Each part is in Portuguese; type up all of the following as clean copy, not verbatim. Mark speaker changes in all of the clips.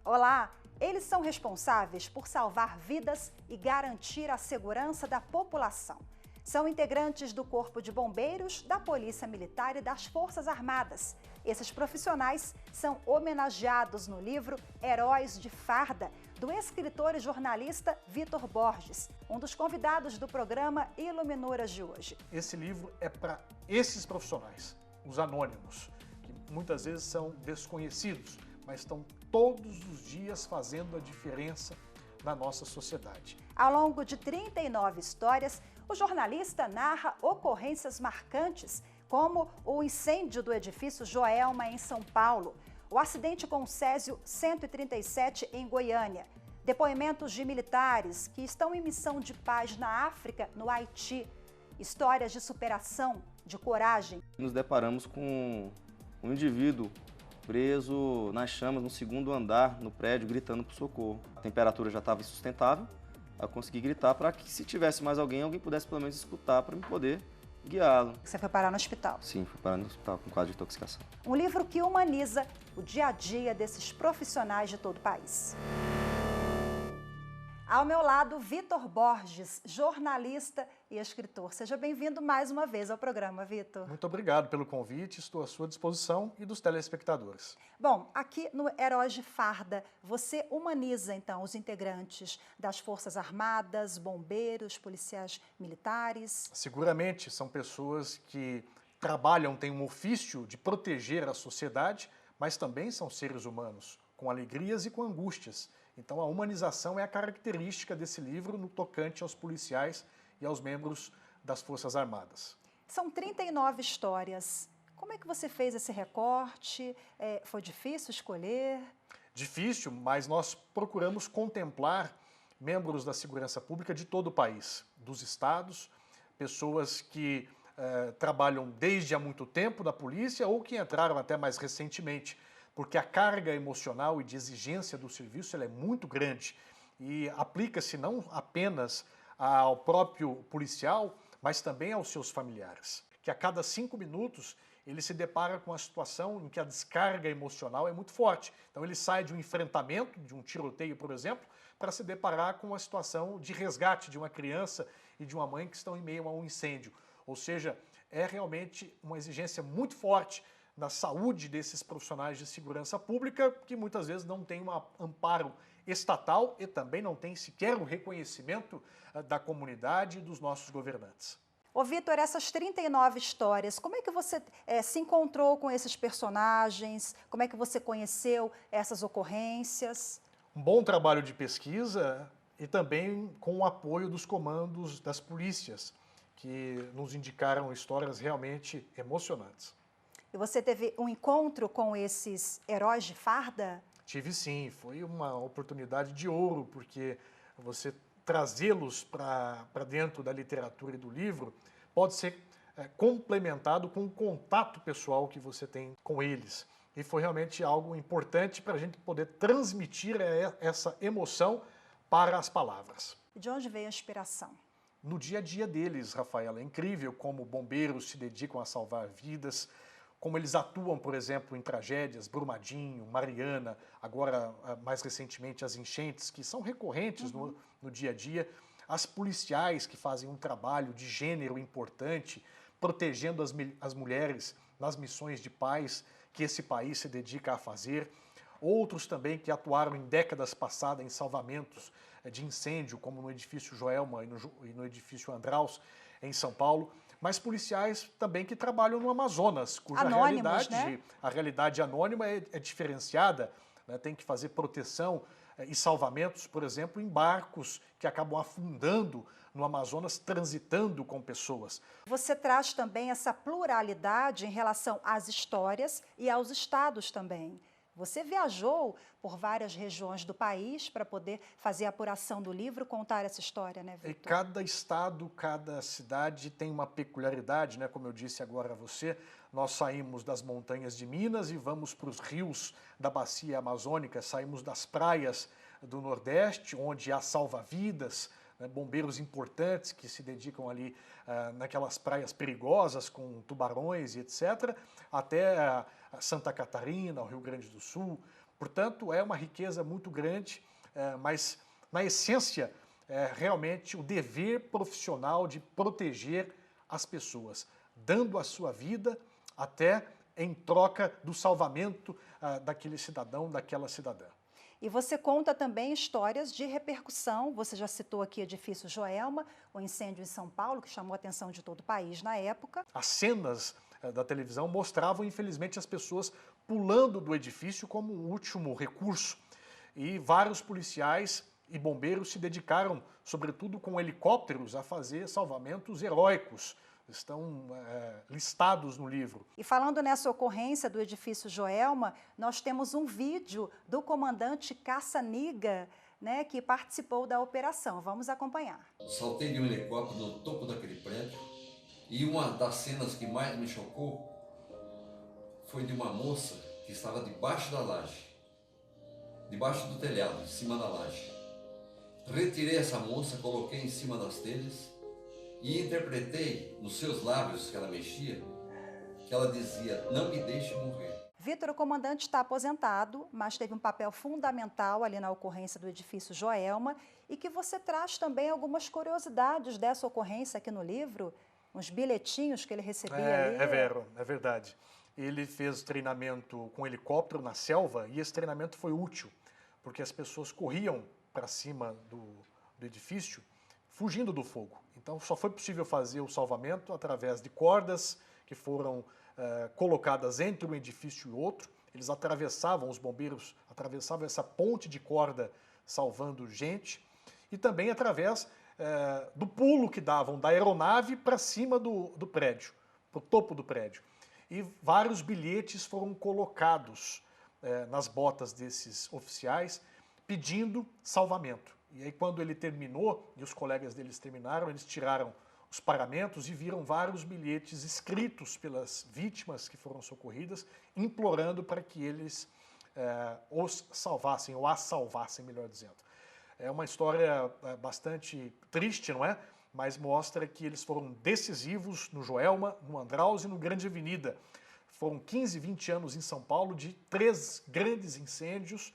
Speaker 1: Olá! Eles são responsáveis por salvar vidas e garantir a segurança da população. São integrantes do Corpo de Bombeiros, da Polícia Militar e das Forças Armadas. Esses profissionais são homenageados no livro Heróis de Farda, do escritor e jornalista Vitor Borges, um dos convidados do programa Iluminuras de hoje.
Speaker 2: Esse livro é para esses profissionais, os anônimos, que muitas vezes são desconhecidos, mas estão todos os dias fazendo a diferença na nossa sociedade.
Speaker 1: Ao longo de 39 histórias, o jornalista narra ocorrências marcantes, como o incêndio do edifício Joelma em São Paulo, o acidente com o Césio 137 em Goiânia, depoimentos de militares que estão em missão de paz na África, no Haiti, histórias de superação, de coragem.
Speaker 3: Nos deparamos com um indivíduo preso nas chamas no segundo andar no prédio, gritando por socorro. A temperatura já estava insustentável, eu consegui gritar para que, se tivesse mais alguém pudesse pelo menos escutar para me poder guiá-lo.
Speaker 1: Você foi parar no hospital?
Speaker 3: Sim, fui parar no hospital com quadro de intoxicação.
Speaker 1: Um livro que humaniza o dia a dia desses profissionais de todo o país. Ao meu lado, Vitor Borges, jornalista e escritor. Seja bem-vindo mais uma vez ao programa, Vitor.
Speaker 2: Muito obrigado pelo convite, estou à sua disposição e dos telespectadores.
Speaker 1: Bom, aqui no Heróis de Farda, você humaniza, então, os integrantes das Forças Armadas, bombeiros, policiais militares.
Speaker 2: Seguramente são pessoas que trabalham, têm um ofício de proteger a sociedade, mas também são seres humanos, com alegrias e com angústias. Então a humanização é a característica desse livro no tocante aos policiais e aos membros das Forças Armadas.
Speaker 1: São 39 histórias. Como é que você fez esse recorte? Foi difícil escolher?
Speaker 2: Difícil, mas nós procuramos contemplar membros da segurança pública de todo o país, dos estados, pessoas que trabalham desde há muito tempo na polícia ou que entraram até mais recentemente, porque a carga emocional e de exigência do serviço ela é muito grande e aplica-se não apenas ao próprio policial, mas também aos seus familiares. Que a cada 5 minutos ele se depara com uma situação em que a descarga emocional é muito forte. Então ele sai de um enfrentamento, de um tiroteio, por exemplo, para se deparar com uma situação de resgate de uma criança e de uma mãe que estão em meio a um incêndio. Ou seja, é realmente uma exigência muito forte na saúde desses profissionais de segurança pública, que muitas vezes não tem um amparo estatal e também não tem sequer o reconhecimento da comunidade e dos nossos governantes.
Speaker 1: Ô Vitor, essas 39 histórias, como é que você se encontrou com esses personagens? Como é que você conheceu essas ocorrências?
Speaker 2: Um bom trabalho de pesquisa e também com o apoio dos comandos das polícias, que nos indicaram histórias realmente emocionantes.
Speaker 1: E você teve um encontro com esses heróis de farda?
Speaker 2: Tive sim, foi uma oportunidade de ouro, porque você trazê-los para dentro da literatura e do livro pode ser complementado com o contato pessoal que você tem com eles. E foi realmente algo importante para a gente poder transmitir essa emoção para as palavras.
Speaker 1: E de onde veio a inspiração?
Speaker 2: No dia a dia deles, Rafaela, é incrível como bombeiros se dedicam a salvar vidas, como eles atuam, por exemplo, em tragédias, Brumadinho, Mariana, agora mais recentemente as enchentes, que são recorrentes no dia a dia, as policiais que fazem um trabalho de gênero importante, protegendo as mulheres nas missões de paz que esse país se dedica a fazer, outros também que atuaram em décadas passadas em salvamentos de incêndio, como no edifício Joelma e no edifício Andraus, em São Paulo, mas policiais também que trabalham no Amazonas, cuja
Speaker 1: anônimos,
Speaker 2: a realidade anônima é diferenciada, né? Tem que fazer proteção e salvamentos, por exemplo, em barcos que acabam afundando no Amazonas, transitando com pessoas.
Speaker 1: Você traz também essa pluralidade em relação às histórias e aos estados também. Você viajou por várias regiões do país para poder fazer a apuração do livro, contar essa história, né, Vitor?
Speaker 2: E cada estado, cada cidade tem uma peculiaridade, né? Como eu disse agora a você, nós saímos das montanhas de Minas e vamos para os rios da bacia amazônica, saímos das praias do Nordeste, onde há salva-vidas, né, bombeiros importantes que se dedicam ali naquelas praias perigosas com tubarões e etc., até Santa Catarina, o Rio Grande do Sul, Portanto, é uma riqueza muito grande, mas na essência é realmente o dever profissional de proteger as pessoas, dando a sua vida até em troca do salvamento daquele cidadão, daquela cidadã.
Speaker 1: E você conta também histórias de repercussão, você já citou aqui o edifício Joelma, o incêndio em São Paulo, que chamou a atenção de todo o país na época.
Speaker 2: As cenas da televisão mostravam, infelizmente, as pessoas pulando do edifício como um último recurso. E vários policiais e bombeiros se dedicaram, sobretudo com helicópteros, a fazer salvamentos heróicos. Estão listados no livro.
Speaker 1: E falando nessa ocorrência do edifício Joelma, nós temos um vídeo do comandante Caçaniga, né, que participou da operação. Vamos acompanhar.
Speaker 4: Saltei de um helicóptero no topo daquele prédio e uma das cenas que mais me chocou foi de uma moça que estava debaixo da laje, debaixo do telhado, em cima da laje. Retirei essa moça, coloquei em cima das telhas e interpretei nos seus lábios que ela mexia, que ela dizia: não me deixe morrer.
Speaker 1: Vitor, o comandante está aposentado, mas teve um papel fundamental ali na ocorrência do edifício Joelma e que você traz também algumas curiosidades dessa ocorrência aqui no livro, uns bilhetinhos que ele recebia ali.
Speaker 2: É verdade. Ele fez treinamento com helicóptero na selva e esse treinamento foi útil, porque as pessoas corriam para cima do edifício fugindo do fogo. Então só foi possível fazer o salvamento através de cordas que foram colocadas entre um edifício e outro. Eles atravessavam, os bombeiros atravessavam essa ponte de corda salvando gente e também através do pulo que davam da aeronave para cima do prédio, para o topo do prédio. E vários bilhetes foram colocados nas botas desses oficiais pedindo salvamento. E aí quando ele terminou, e os colegas deles terminaram, eles tiraram os paramentos e viram vários bilhetes escritos pelas vítimas que foram socorridas, implorando para que eles os salvassem, ou as salvassem, melhor dizendo. É uma história bastante triste, não é? Mas mostra que eles foram decisivos no Joelma, no Andraus e no Grande Avenida. Foram 15, 20 anos em São Paulo de 3 grandes incêndios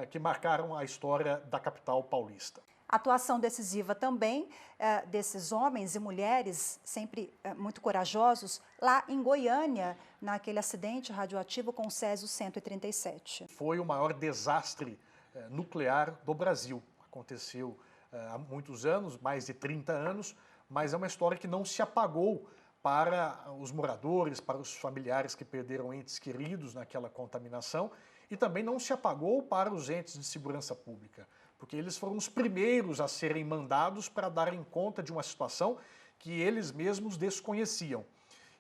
Speaker 2: que marcaram a história da capital paulista.
Speaker 1: Atuação decisiva também desses homens e mulheres, sempre muito corajosos, lá em Goiânia, naquele acidente radioativo com o Césio 137.
Speaker 2: Foi o maior desastre nuclear do Brasil. Aconteceu há muitos anos, mais de 30 anos, mas é uma história que não se apagou para os moradores, para os familiares que perderam entes queridos naquela contaminação, e também não se apagou para os entes de segurança pública, porque eles foram os primeiros a serem mandados para darem conta de uma situação que eles mesmos desconheciam.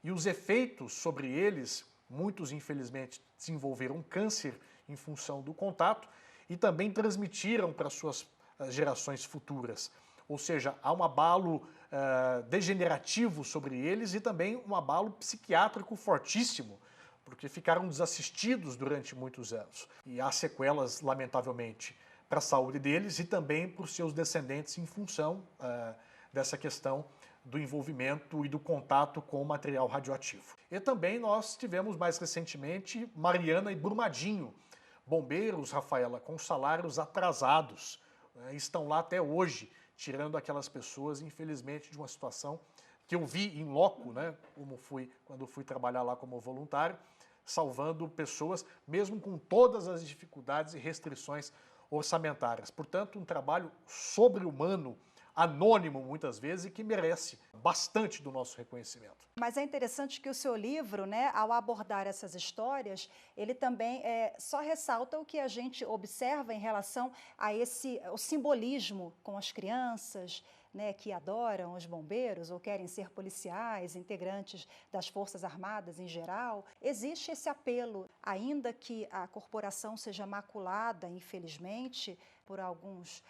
Speaker 2: E os efeitos sobre eles, muitos infelizmente desenvolveram câncer em função do contato e também transmitiram para suas gerações futuras. Ou seja, há um abalo degenerativo sobre eles e também um abalo psiquiátrico fortíssimo, porque ficaram desassistidos durante muitos anos. E há sequelas, lamentavelmente, para a saúde deles e também para os seus descendentes em função dessa questão do envolvimento e do contato com o material radioativo. E também nós tivemos mais recentemente Mariana e Brumadinho, bombeiros, Rafaela, com salários atrasados, estão lá até hoje, tirando aquelas pessoas, infelizmente, de uma situação que eu vi em loco, né, quando fui trabalhar lá como voluntário, salvando pessoas, mesmo com todas as dificuldades e restrições orçamentárias. Portanto, um trabalho sobre-humano, anônimo muitas vezes, e que merece bastante do nosso reconhecimento.
Speaker 1: Mas é interessante que o seu livro, né, ao abordar essas histórias, ele também só ressalta o que a gente observa em relação a o simbolismo com as crianças, né, que adoram os bombeiros ou querem ser policiais, integrantes das Forças Armadas em geral. Existe esse apelo, ainda que a corporação seja maculada, infelizmente, por alguns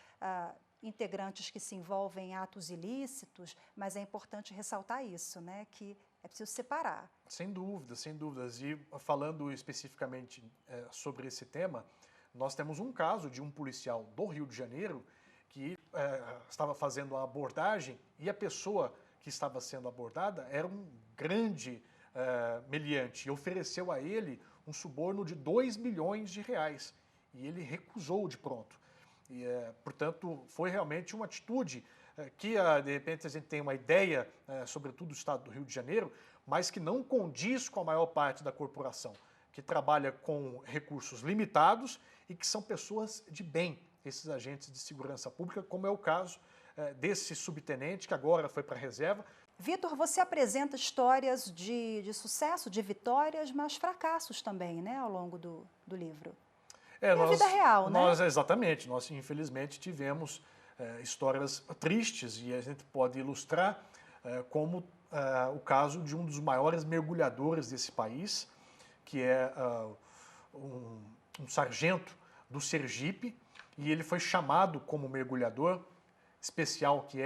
Speaker 1: integrantes que se envolvem em atos ilícitos, mas é importante ressaltar isso, né, que é preciso separar.
Speaker 2: Sem dúvidas, sem dúvidas. E falando especificamente sobre esse tema, nós temos um caso de um policial do Rio de Janeiro que estava fazendo a abordagem e a pessoa que estava sendo abordada era um grande meliante e ofereceu a ele um suborno de R$2 milhões. E ele recusou de pronto. E, portanto, foi realmente uma atitude que, de repente, a gente tem uma ideia, sobretudo do estado do Rio de Janeiro, mas que não condiz com a maior parte da corporação, que trabalha com recursos limitados e que são pessoas de bem, esses agentes de segurança pública, como é o caso desse subtenente, que agora foi para a reserva.
Speaker 1: Vitor, você apresenta histórias de sucesso, de vitórias, mas fracassos também, né, ao longo do livro. É a vida real, né?
Speaker 2: Exatamente. Nós, infelizmente, tivemos histórias tristes e a gente pode ilustrar como o caso de um dos maiores mergulhadores desse país, que é um sargento do Sergipe, e ele foi chamado como mergulhador especial que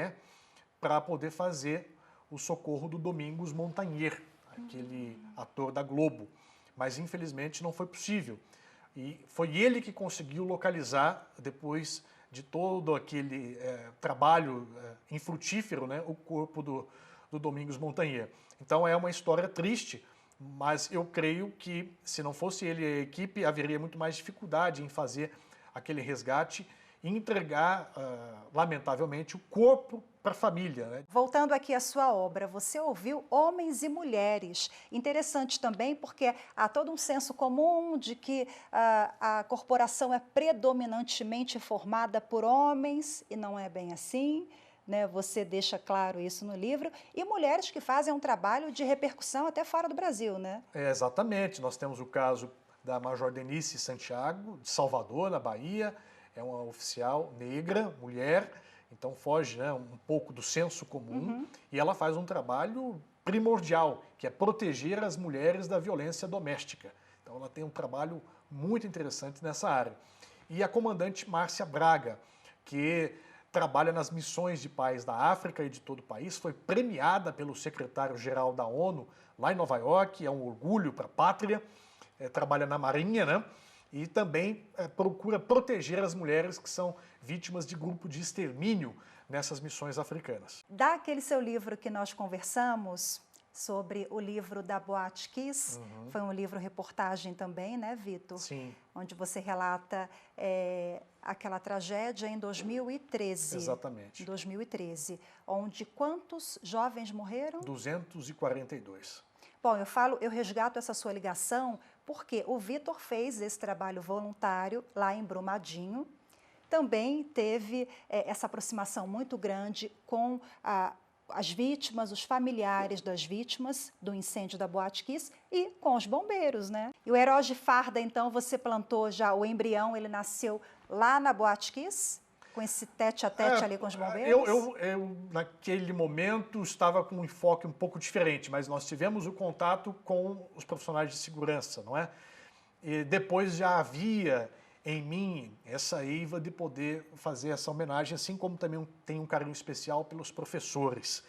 Speaker 2: para poder fazer o socorro do Domingos Montanher, aquele ator da Globo. Mas, infelizmente, não foi possível. E foi ele que conseguiu localizar, depois de todo aquele trabalho infrutífero, né, o corpo do Domingos Montanher. Então é uma história triste, mas eu creio que se não fosse ele e a equipe, haveria muito mais dificuldade em fazer aquele resgate e entregar, lamentavelmente, o corpo para a família, né?
Speaker 1: Voltando aqui à sua obra, você ouviu homens e mulheres. Interessante também porque há todo um senso comum de que a corporação é predominantemente formada por homens, e não é bem assim, né? Você deixa claro isso no livro, e mulheres que fazem um trabalho de repercussão até fora do Brasil, né?
Speaker 2: Exatamente. Nós temos o caso da Major Denise Santiago, de Salvador, na Bahia. É uma oficial negra, mulher, então foge, né, um pouco do senso comum, e ela faz um trabalho primordial, que é proteger as mulheres da violência doméstica. Então ela tem um trabalho muito interessante nessa área. E a comandante Márcia Braga, que trabalha nas missões de paz da África e de todo o país, foi premiada pelo secretário-geral da ONU lá em Nova York, é um orgulho para a pátria, trabalha na Marinha, né? E também procura proteger as mulheres que são vítimas de grupo de extermínio nessas missões africanas.
Speaker 1: Daquele seu livro que nós conversamos, sobre o livro da Boate Kiss, foi um livro-reportagem também, né, Vitor?
Speaker 2: Sim.
Speaker 1: Onde você relata aquela tragédia em 2013.
Speaker 2: Exatamente.
Speaker 1: 2013, onde quantos jovens morreram?
Speaker 2: 242.
Speaker 1: Bom, eu resgato essa sua ligação porque o Vitor fez esse trabalho voluntário lá em Brumadinho, também teve essa aproximação muito grande com as vítimas, os familiares das vítimas do incêndio da Boate Kiss e com os bombeiros, né? E o Heróis de Farda, então, você plantou já o embrião, ele nasceu lá na Boate Kiss? Com esse tete-a-tete ali com os bombeiros?
Speaker 2: Eu, naquele momento, estava com um enfoque um pouco diferente, mas nós tivemos o contato com os profissionais de segurança, não é? E depois já havia em mim essa eiva de poder fazer essa homenagem, assim como também tenho um carinho especial pelos professores.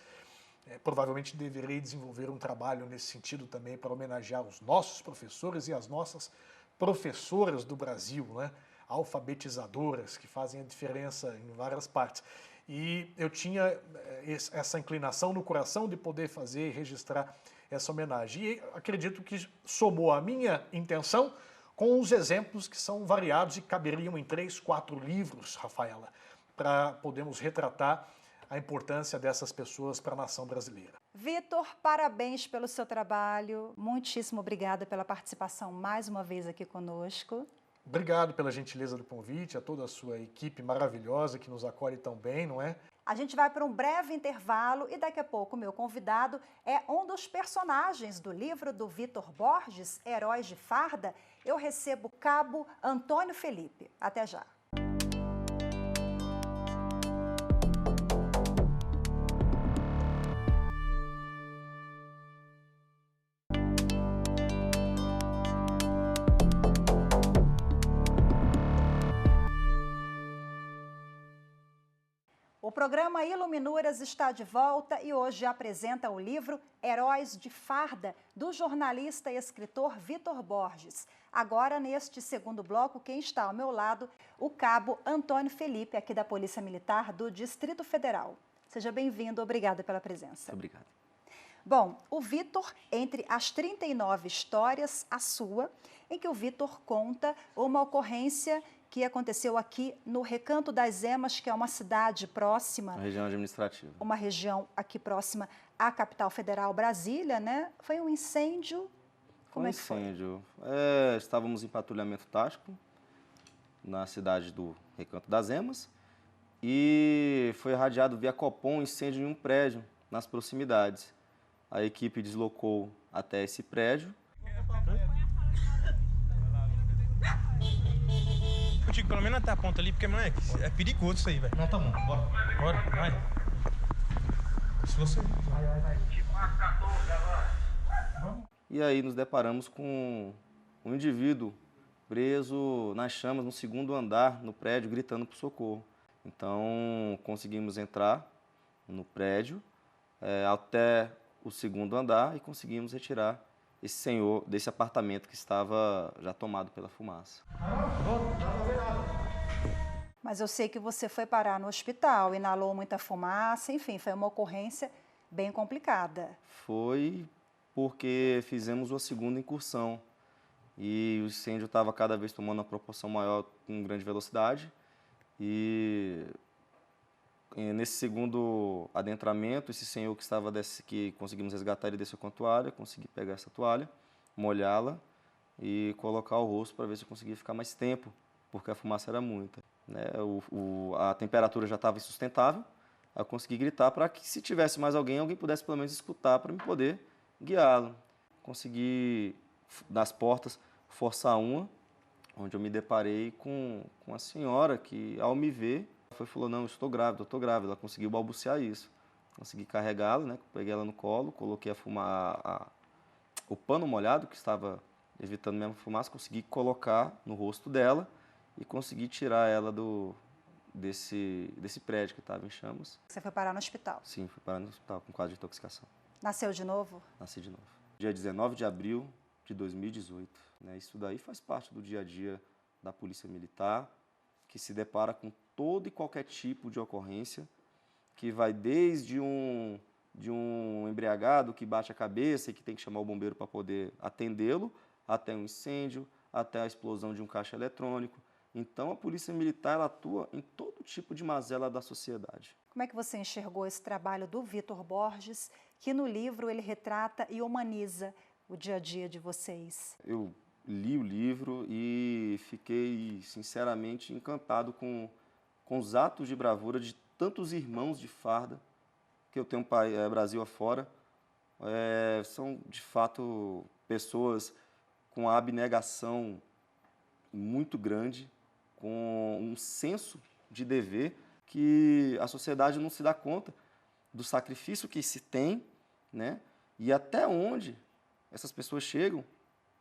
Speaker 2: Provavelmente deverei desenvolver um trabalho nesse sentido também para homenagear os nossos professores e as nossas professoras do Brasil, né? Alfabetizadoras, que fazem a diferença em várias partes. E eu tinha essa inclinação no coração de poder fazer e registrar essa homenagem. E acredito que somou a minha intenção com os exemplos que são variados e caberiam em 3, 4 livros, Rafaela, para podermos retratar a importância dessas pessoas para a nação brasileira.
Speaker 1: Vitor, parabéns pelo seu trabalho. Muitíssimo obrigada pela participação mais uma vez aqui conosco.
Speaker 2: Obrigado pela gentileza do convite, a toda a sua equipe maravilhosa que nos acolhe tão bem, não é?
Speaker 1: A gente vai para um breve intervalo e daqui a pouco o meu convidado é um dos personagens do livro do Vitor Borges, Heróis de Farda. Eu recebo o Cabo Antônio Felipe. Até já. O programa Iluminuras está de volta e hoje apresenta o livro Heróis de Farda, do jornalista e escritor Vitor Borges. Agora, neste segundo bloco, quem está ao meu lado, o Cabo Antônio Felipe, aqui da Polícia Militar do Distrito Federal. Seja bem-vindo, obrigada pela presença.
Speaker 3: Obrigado.
Speaker 1: Bom, o Vitor, entre as 39 histórias, a sua, em que o Vitor conta uma ocorrência que aconteceu aqui no Recanto das Emas, que é uma cidade próxima.
Speaker 3: A região administrativa.
Speaker 1: Uma região aqui próxima à capital federal, Brasília, né? Foi um incêndio. Como é que foi?
Speaker 3: Incêndio. Estávamos em patrulhamento tático na cidade do Recanto das Emas e foi irradiado via Copom um incêndio em um prédio nas proximidades. A equipe deslocou até esse prédio.
Speaker 5: Contigo, pelo menos até a ponta ali, porque, moleque, é perigoso isso aí, velho. Não, tá bom, bora. Bora, vai. Se você... Vai.
Speaker 3: E aí nos deparamos com um indivíduo preso nas chamas no segundo andar no prédio, gritando por socorro. Então conseguimos entrar no prédio até o segundo andar e conseguimos retirar esse senhor desse apartamento que estava já tomado pela fumaça.
Speaker 1: Mas eu sei que você foi parar no hospital, inalou muita fumaça, enfim, foi uma ocorrência bem complicada.
Speaker 3: Foi porque fizemos uma segunda incursão e o incêndio estava cada vez tomando uma proporção maior com grande velocidade e nesse segundo adentramento, esse senhor que conseguimos resgatar, ele desceu com a toalha, consegui pegar essa toalha, molhá-la e colocar o rosto para ver se eu conseguia ficar mais tempo, porque a fumaça era muita. Né? A temperatura já estava insustentável, eu consegui gritar para que se tivesse mais alguém pudesse pelo menos escutar para me poder guiá-lo. Consegui, nas portas, forçar uma, onde eu me deparei com a senhora que, ao me ver, falou, não, estou grávida. Ela conseguiu balbuciar isso. Consegui carregá-la, né? Peguei ela no colo, coloquei o pano molhado, que estava evitando mesmo a fumaça, consegui colocar no rosto dela e consegui tirar ela desse prédio que estava em chamas.
Speaker 1: Você foi parar no hospital?
Speaker 3: Sim, fui parar no hospital com quadro de intoxicação.
Speaker 1: Nasceu de novo?
Speaker 3: Nasci de novo. Dia 19 de abril de 2018. Né? Isso daí faz parte do dia a dia da Polícia Militar, que se depara com todo e qualquer tipo de ocorrência, que vai desde um embriagado que bate a cabeça e que tem que chamar o bombeiro para poder atendê-lo, até um incêndio, até a explosão de um caixa eletrônico. Então, a Polícia Militar ela atua em todo tipo de mazela da sociedade.
Speaker 1: Como é que você enxergou esse trabalho do Vitor Borges, que no livro ele retrata e humaniza o dia a dia de vocês?
Speaker 3: Eu li o livro e fiquei, sinceramente, encantado com os atos de bravura de tantos irmãos de farda, que eu tenho Brasil afora. São, de fato, pessoas com a abnegação muito grande, com um senso de dever que a sociedade não se dá conta do sacrifício que se tem, né? E até onde essas pessoas chegam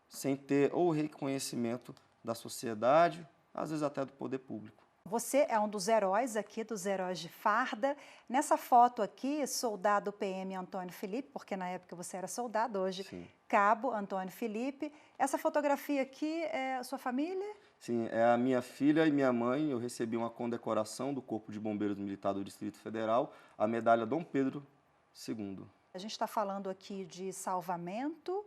Speaker 3: sem ter ou reconhecimento da sociedade, às vezes até do poder público.
Speaker 1: Você é um dos heróis aqui, dos heróis de farda. Nessa foto aqui, soldado PM Antônio Felipe, porque na época você era soldado, hoje
Speaker 3: Sim.
Speaker 1: Cabo Antônio Felipe. Essa fotografia aqui é a sua família?
Speaker 3: Sim, é a minha filha e minha mãe. Eu recebi uma condecoração do Corpo de Bombeiros Militar do Distrito Federal, a medalha Dom Pedro II.
Speaker 1: A gente está falando aqui de salvamento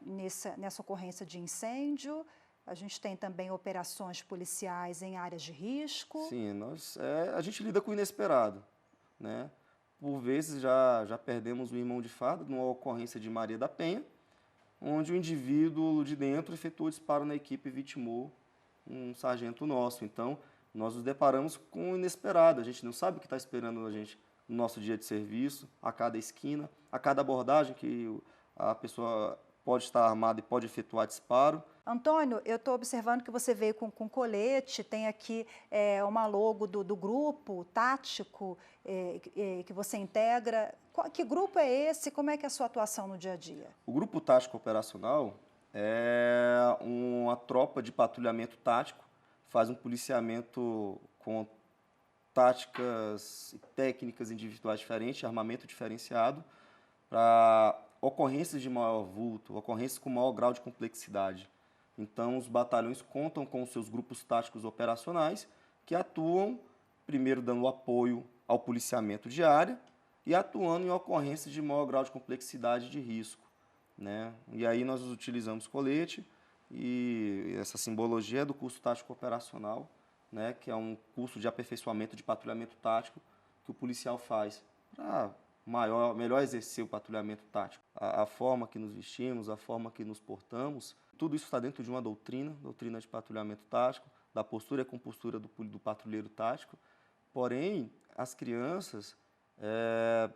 Speaker 1: nessa ocorrência de incêndio. A gente tem também operações policiais em áreas de risco.
Speaker 3: Sim, a gente lida com o inesperado, né? Por vezes já perdemos um irmão de farda numa ocorrência de Maria da Penha, onde o indivíduo de dentro efetuou disparo na equipe e vitimou um sargento nosso. Então, nós nos deparamos com o inesperado. A gente não sabe o que está esperando a gente no nosso dia de serviço, a cada esquina, a cada abordagem que a pessoa pode estar armada e pode efetuar disparo.
Speaker 1: Antônio, eu estou observando que você veio com colete, tem aqui uma logo do grupo tático que você integra. Que grupo é esse? Como é que é a sua atuação no dia a dia?
Speaker 3: O Grupo Tático Operacional é uma tropa de patrulhamento tático, faz um policiamento com táticas e técnicas individuais diferentes, armamento diferenciado, para ocorrências de maior vulto, ocorrências com maior grau de complexidade. Então, os batalhões contam com os seus grupos táticos operacionais que atuam, primeiro dando apoio ao policiamento de área, e atuando em ocorrências de maior grau de complexidade e de risco, né? E aí nós utilizamos colete e essa simbologia é do curso tático operacional, né? Que é um curso de aperfeiçoamento de patrulhamento tático que o policial faz para melhor exercer o patrulhamento tático. A forma que nos vestimos, a forma que nos portamos, tudo isso está dentro de uma doutrina de patrulhamento tático, da postura e compostura do patrulheiro tático. Porém, as crianças,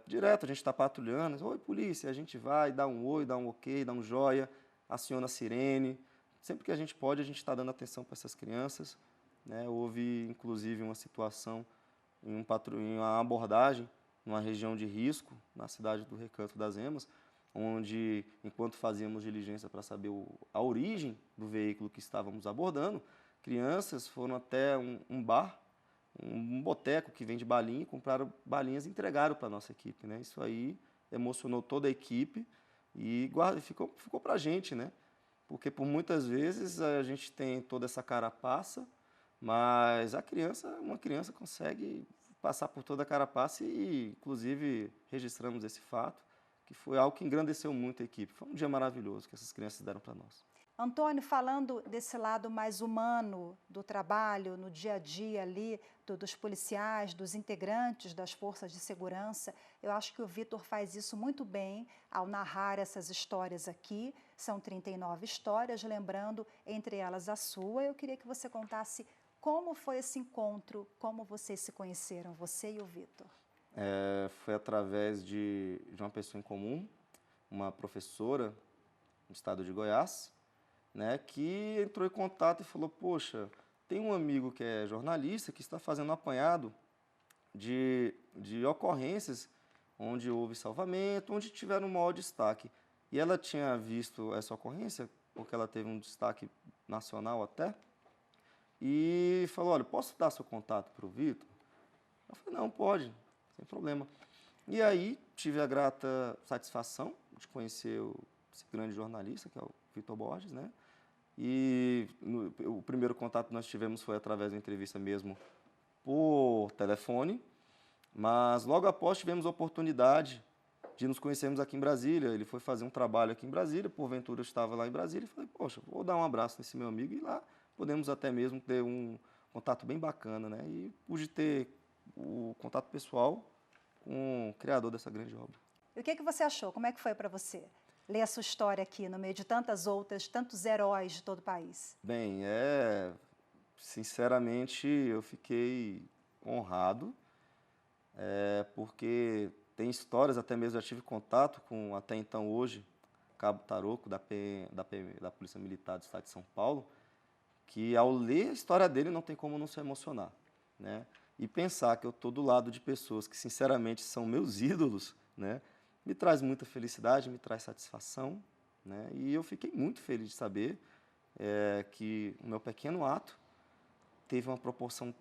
Speaker 3: direto a gente está patrulhando, oi polícia, a gente vai, dá um oi, dá um ok, dá um joia, aciona a sirene. Sempre que a gente pode, a gente está dando atenção para essas crianças, né? Houve, inclusive, uma situação em uma abordagem numa região de risco, na cidade do Recanto das Emas, onde, enquanto fazíamos diligência para saber a origem do veículo que estávamos abordando, crianças foram até um bar, um boteco que vende balinha, compraram balinhas e entregaram para a nossa equipe, né? Isso aí emocionou toda a equipe e ficou para a gente, né? Porque por muitas vezes a gente tem toda essa carapaça, mas uma criança consegue passar por toda a carapaça e, inclusive, registramos esse fato, que foi algo que engrandeceu muito a equipe. Foi um dia maravilhoso que essas crianças deram para nós.
Speaker 1: Antônio, falando desse lado mais humano do trabalho, no dia a dia ali, dos policiais, dos integrantes das forças de segurança, eu acho que o Vitor faz isso muito bem ao narrar essas histórias aqui. São 39 histórias, lembrando, entre elas a sua. Eu queria que você contasse como foi esse encontro, como vocês se conheceram, você e o Vitor.
Speaker 3: Foi através de uma pessoa em comum, uma professora no estado de Goiás, né, que entrou em contato e falou, poxa, tem um amigo que é jornalista que está fazendo um apanhado de ocorrências onde houve salvamento, onde tiveram um maior destaque. E ela tinha visto essa ocorrência, porque ela teve um destaque nacional até, e falou, olha, posso dar seu contato para o Vitor? Eu falei, não, pode, sem problema. E aí tive a grata satisfação de conhecer esse grande jornalista, que é o Vitor Borges, né? E o primeiro contato que nós tivemos foi através da entrevista mesmo por telefone, mas logo após tivemos a oportunidade de nos conhecermos aqui em Brasília. Ele foi fazer um trabalho aqui em Brasília, porventura eu estava lá em Brasília e falei, poxa, vou dar um abraço nesse meu amigo e lá podemos até mesmo ter um contato bem bacana, né? E pude ter o contato pessoal com o criador dessa grande obra.
Speaker 1: E o que você achou? Como é que foi para você ler a sua história aqui, no meio de tantas outras, tantos heróis de todo o país?
Speaker 3: Bem, sinceramente, eu fiquei honrado, porque tem histórias, até mesmo já tive contato com, até então hoje, Cabo Taroco, da Polícia Militar do Estado de São Paulo, que ao ler a história dele não tem como não se emocionar, né? E pensar que eu estou do lado de pessoas que, sinceramente, são meus ídolos, né? Me traz muita felicidade, me traz satisfação, né? E eu fiquei muito feliz de saber que o meu pequeno ato teve uma proporção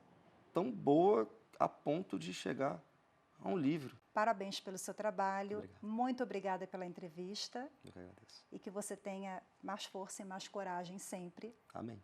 Speaker 3: tão boa a ponto de chegar a um livro.
Speaker 1: Parabéns pelo seu trabalho.
Speaker 3: Obrigado.
Speaker 1: Muito obrigada pela entrevista.
Speaker 3: Eu que agradeço.
Speaker 1: E que você tenha mais força e mais coragem sempre.
Speaker 3: Amém.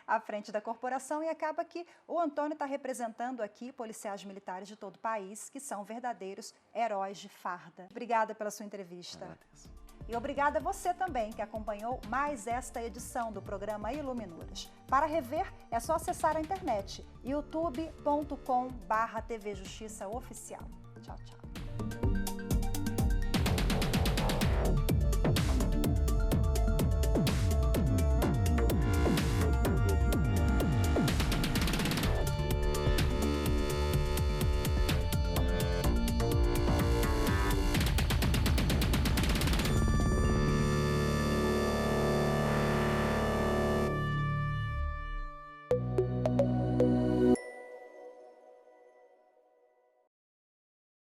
Speaker 1: À frente da corporação. E acaba que o Antônio está representando aqui policiais militares de todo o país, que são verdadeiros heróis de farda. Obrigada pela sua entrevista.
Speaker 3: Agradeço.
Speaker 1: E obrigada a você também que acompanhou mais esta edição do programa Iluminuras. Para rever, é só acessar a internet youtube.com/TV Justiça Oficial. Tchau, tchau.